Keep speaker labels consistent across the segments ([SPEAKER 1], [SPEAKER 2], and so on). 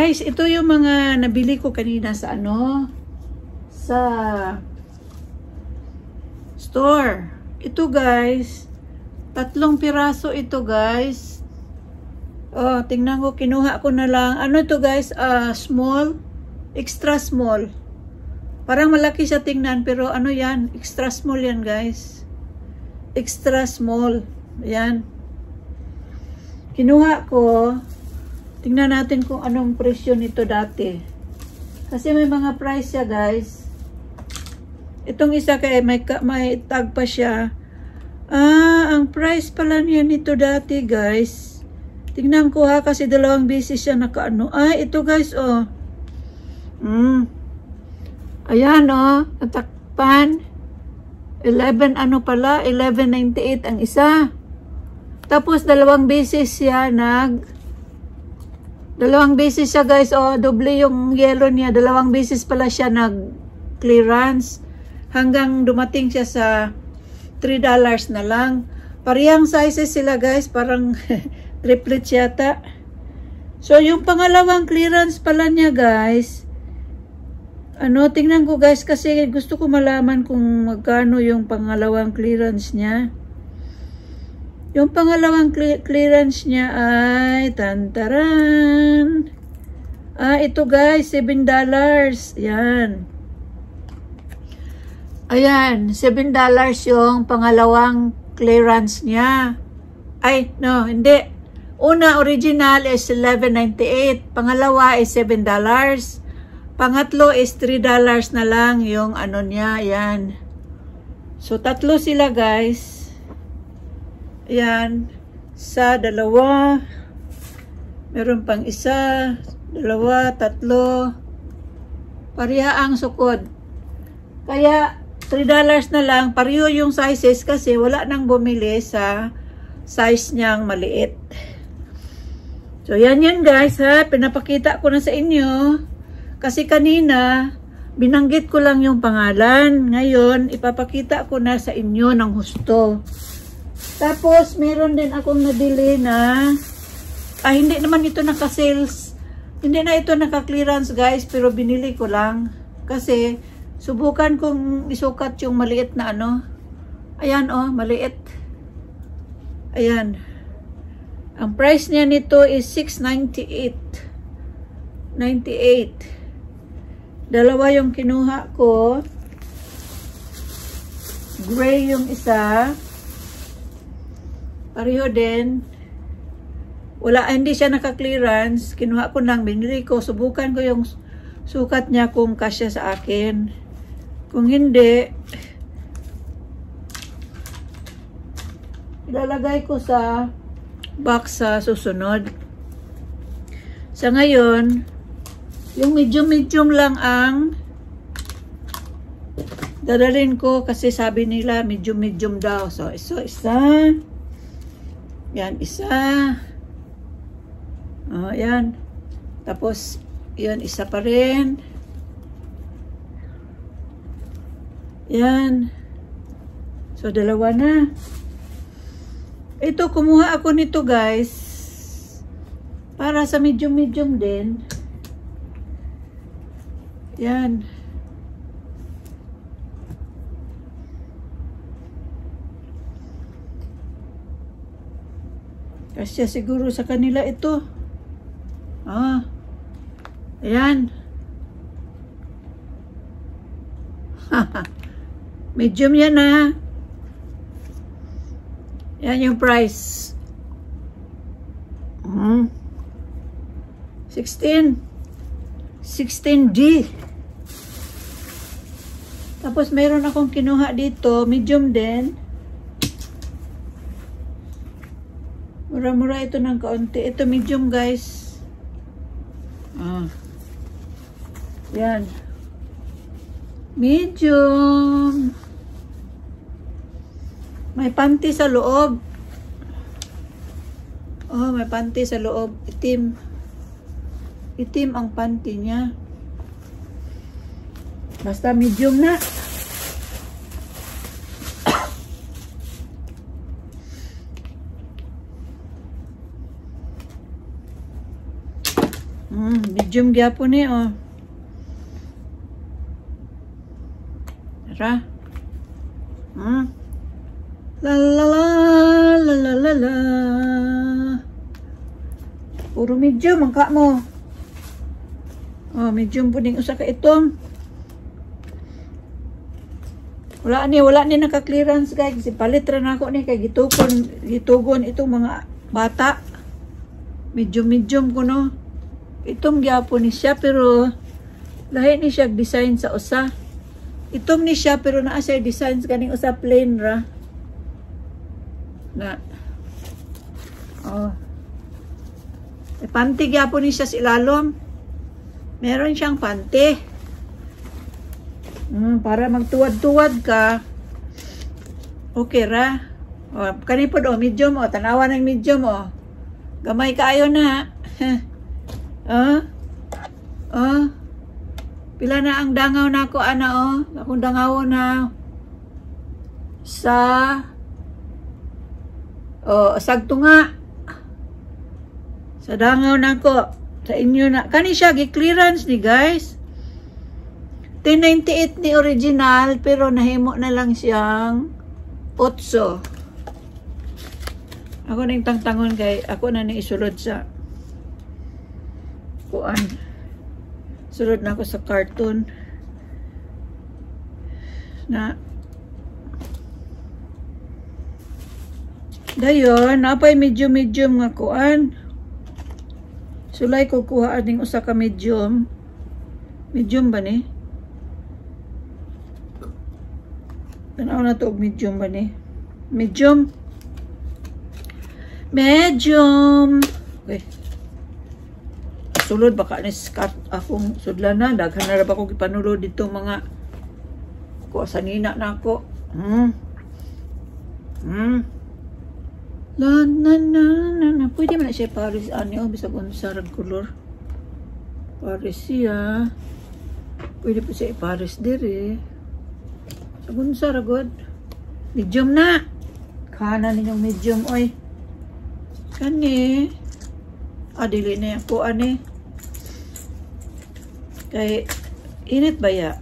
[SPEAKER 1] Guys, ito yung mga nabili ko kanina sa sa store. Ito guys, 3 piraso ito guys. Oh, tingnan ko, kinuha ko na lang. Ano ito guys? Small, extra small. Parang malaki siya tingnan, pero ano yan? Extra small yan guys. Extra small. Ayan. Kinuha ko. Tingnan natin kung anong presyo nito dati. Kasi may mga price siya guys. Itong isa kaya may tag pa siya. Ang price pala niya nito dati guys. Tingnan ko ha, kasi 2 beses siya nakaano. Ito guys oh. Ayan oh, natakpan. 11 ano pala, 11.98 ang isa. Tapos 2 beses siya 2 beses siya guys, oh, doble yung yellow niya. 2 beses pala siya nag-clearance. Hanggang dumating siya sa $3 na lang. Parehang sizes sila guys, parang triplets yata. So, yung pangalawang clearance pala niya guys, tingnan ko guys, kasi gusto ko malaman kung magkano yung pangalawang clearance niya. Yung pangalawang clearance niya ay tantaran. Ito guys, $7. Yan. Ayan, $7 yung pangalawang clearance niya. Ay, no, hindi. Una, original is $11.98. Pangalawa is $7. Pangatlo is $3 na lang yung ano niya. Ayan. So, 3 sila guys. Ayan, sa 2, meron pang isa, 2, 3, pareha ang sukod. Kaya, $3 na lang, pareho yung sizes kasi wala nang bumili sa size niyang maliit. So, yan guys ha, pinapakita ko na sa inyo. Kasi kanina, binanggit ko lang yung pangalan. Ngayon, ipapakita ko na sa inyo ng husto. Tapos, meron din akong nabili na, hindi naman ito naka-sales. Hindi na ito naka-clearance guys, pero binili ko lang. Kasi, subukan kong isukat yung maliit na Ayan oh, maliit. Ayan. Ang price niya nito is $698. Dalawa yung kinuha ko. Gray yung isa. Pareho din. Hindi siya naka-clearance. Kinuha ko lang, binili ko. Subukan ko yung sukat niya kung kasya sa akin. Kung hindi, ilalagay ko sa box sa susunod. Sa ngayon, yung medium lang ang dadalhin ko kasi sabi nila medium daw. So, isa. Yan, isa. Yan. Tapos, yan, isa pa rin. Yan. So, 2 na. Ito, kumuha ako nito, guys. Para sa medium din. Yan. Kasi siguro sa kanila ito. Ayan. Medium yan ha. Yan yung price. 16D. Tapos meron akong kinuha dito, medium din. Mura-mura ito ng kaunti. Ito medium guys. Yan. Medium. May panty sa loob. May panty sa loob. Itim. Itim ang panty niya. Basta medium na. Medium gyapon ni oh. Tara. La la la la la la la. Puro medium ang ka mo. Oh, medium po din usa ka itom. Wala ni naka-clearance guys. Kasi palit ra na ako ni kay gitugon itong mga bata. Medium ko no. Itom gyapon ni siya pero lahi ni siya design sa usa. Itom ni siya pero naa siya designs kaning usa plain ra. Na. Oh. Panty gyapon ni siya sa ilalom. Meron siyang panty. Para magtuwad-tuwad ka. Okay ra. O, kani po medium o. Tanawa ng medium o. Gamay kaayo na. Pila na ang dangaw na ako, ana o. Akong dangaw na. Sagto nga. Sa dangaw na ako. Sa inyo na. Kani siya, gi-clearance ni guys. 1098 ni original pero nahimo na lang siyang 8. Ako nang tangtangon kay ako na ni isulod sa kuan. Sulod na ako sa cartoon na dayon napay medium nga kuan. Sulay ko kuha aning usa ka medium ba ni? Tanaw na to og medium ba ni? Medium. Okay. Sulod baka ni skat akong sudlanan. Daghan na ra ba ko gipanulod dito mga kuasanina na ako. Na. Pwede man na siya Paris ani o bisag unsa rag color. Paris siya. Pwede po siya Paris dire. Unsa ra god? Medium na. Kana ninyong medium oy. Kani. Dili na ako ani. Kay init ba ya?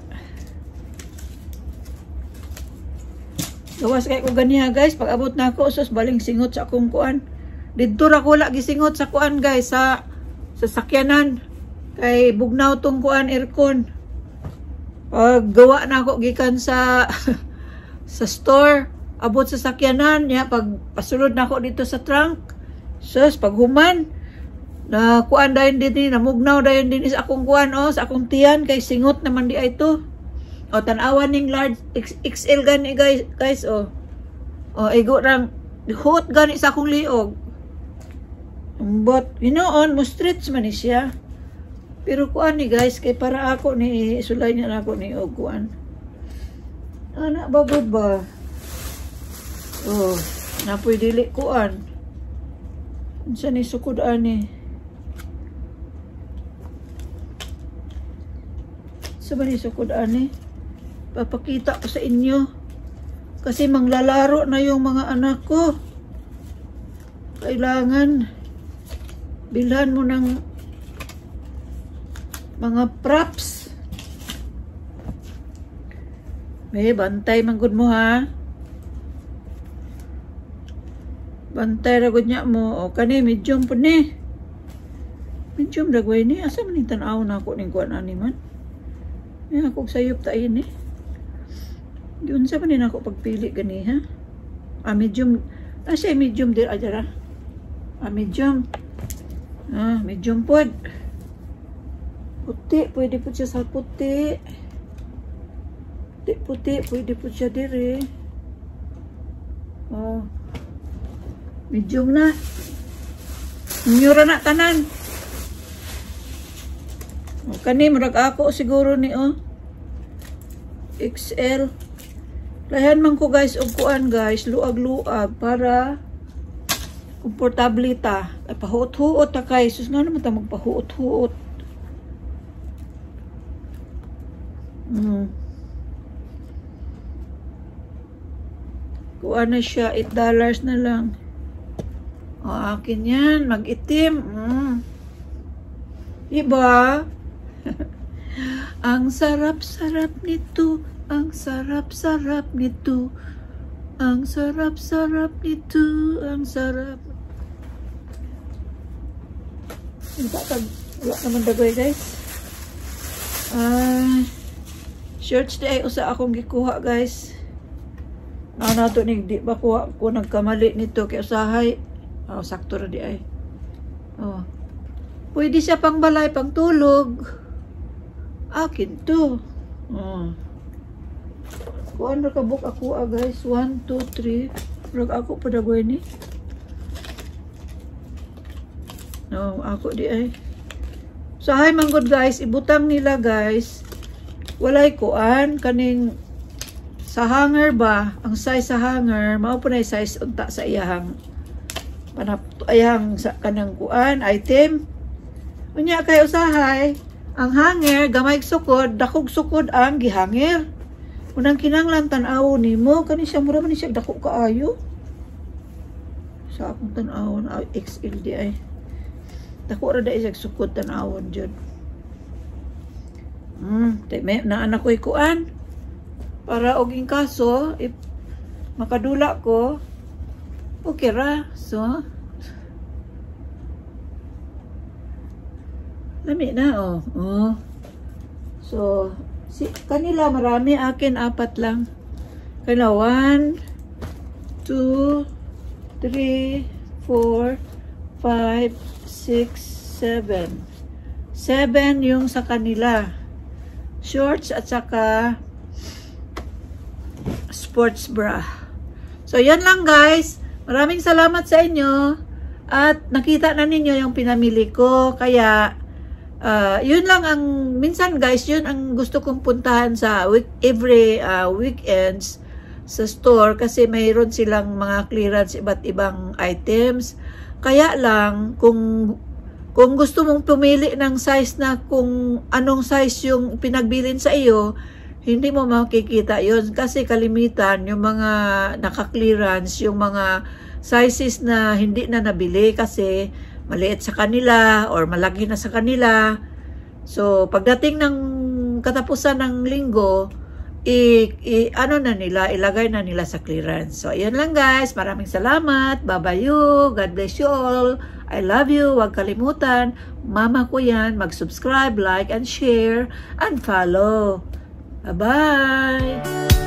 [SPEAKER 1] Gawas kay ko ganiha guys, pag abot na ako sus baling singot sa akong kuan. Didto ra ko lagi singot sa kuan guys sa sakyanan. Kay bugnaw tong kuan aircon. Gawa na ako gikan sa store, abot sa sakyanan niya pag pasulod na ako dito sa trunk. Sus paghuman na kuan dayon din namugnaw dayon din sa akong kuan sa akong tiyan kay singot naman di ay to. Tan-awan ning large XL gani guys igo rang hot gani sa akong liog. But mo stretch man ni siya. Pero kuan ni guys kay para ako ni sulay niya na ako ni og kuan. Ana ba good ba? Napoy dili kuan. Unsa ni sukod ani? Sa ni sukod ani? Papakita ko sa inyo. Kasi manglalaro na yung mga anak ko. Kailangan bilhan mo ng mga props. Bantay man gud mo ha. Bantay ra gud nya mo. Kani medium pud ni. Medium dagway ni. Asa man ni tan-aw na ako ning kuan ani man. Ako sayop ta ini. Yun sa man ako pagpili gani ha. Medium. Asa medium dir ajara. Medium. Medium pod. Puti, pwede po siya sa puti. Puti, pwede po siya dire. Medium na. Nyura na tanan. Kani, murag ako siguro ni XL. Lahan man ko guys, og kuan guys, luag-luag para komportable ta. Pahuot-huot ta kay. Sus nga naman ta magpahuot-huot. Kuha na siya, $8 na lang. Akin yan, mag-itim. Diba? Ang sarap-sarap nito. Ang sarap-sarap nito. Ang sarap-sarap nito. Ang sarap. Wala naman dagoy, guys. Shirts di ay usa akong gikuha, guys. Nato ni di ba kuha ko nagkamali nito kay usahay. Sakto ra di ay. Pwede siya pang balay, pang tulog. Akin to. Kuan ra ka book ako, guys. 1, 2, 3. Rag ako pa dagoy ni. Ako di ay. Usahay man gud, guys, ibutang nila, guys. Walay kuan kaning sa hanger ba, ang size sa hanger, mao po na yung size unta sa iyahang ayang sa kanang kuan, item. Unya kay usahay, ang hanger, gamay sukod, dakog sukod ang gihanger. Unang kinanglan tan-aw nimo, kani siya mura man siya dako kaayo. Sa akong tan-awon, XL di ay. Dako ra dai siya sukod tan-awon jud. Na anak ko'y kuan. Para og in kaso, if makadula ko, okay ra. So, lami na, So, kanila marami, akin 4 lang. Kanila 1, 2, 3, 4, 5, 6, 7. 7 yung sa kanila. Shorts at saka sports bra. So, yan lang, guys. Maraming salamat sa inyo. At nakita na ninyo yung pinamili ko. Kaya, yun lang ang, minsan, guys, yun ang gusto kong puntahan sa every weekends sa store. Kasi mayroon silang mga clearance, iba't ibang items. Kaya lang, kung gusto mong pumili ng size na kung anong size yung pinagbilin sa iyo, hindi mo makikita yun. Kasi kalimitan, yung mga naka-clearance, yung mga sizes na hindi na nabili kasi maliit sa kanila or malaki na sa kanila. So, pagdating ng katapusan ng linggo, ilagay na nila sa clearance. So, ayan lang, guys. Maraming salamat. Bye-bye you. God bless you all. I love you. Huwag kalimutan. Mama ko yan. Mag-subscribe, like, and share, and follow. Bye-bye.